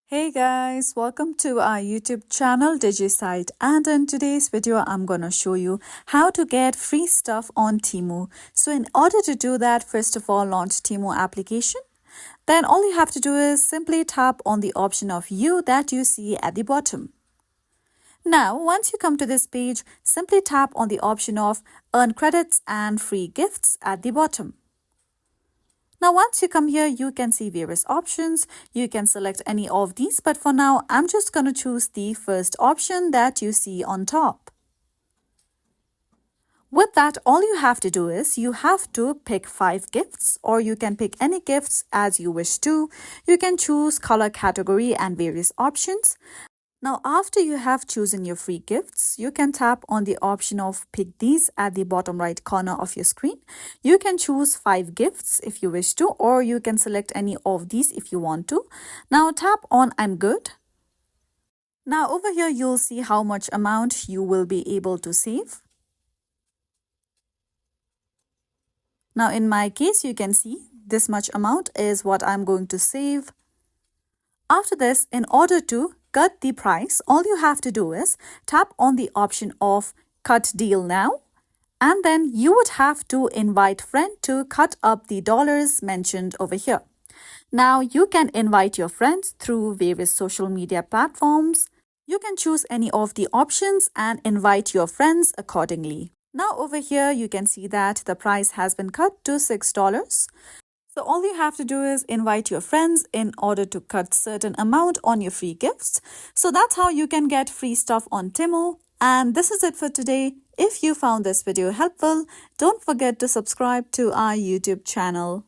Hey guys, welcome to our YouTube channel DiziSight, and in today's video I'm gonna show you how to get free stuff on Temu. So in order to do that, first of all, launch Temu application. Then all you have to do is simply tap on the option of You that you see at the bottom. Now, once you come to this page, simply tap on the option of Earn Credits and Free Gifts at the bottom. Now, once you come here, you can see various options. You can select any of these, but for now, I'm just going to choose the first option that you see on top. With that, all you have to do is you have to pick 5 gifts, or you can pick any gifts as you wish to. You can choose color category and various options. Now, after you have chosen your free gifts, you can tap on the option of pick these at the bottom right corner of your screen. You can choose 5 gifts if you wish to, or you can select any of these if you want to. Now tap on I'm good. Now over here, you'll see how much amount you will be able to save. Now in my case, you can see this much amount is what I'm going to save. After this, in order to cut the price, all you have to do is tap on the option of Cut Deal Now, and then you would have to invite friend to cut up the dollars mentioned over here. Now you can invite your friends through various social media platforms. You can choose any of the options and invite your friends accordingly. Now over here, you can see that the price has been cut to $6. So all you have to do is invite your friends in order to cut certain amount on your free gifts. So that's how you can get free stuff on Temu. And this is it for today. If you found this video helpful, don't forget to subscribe to our YouTube channel.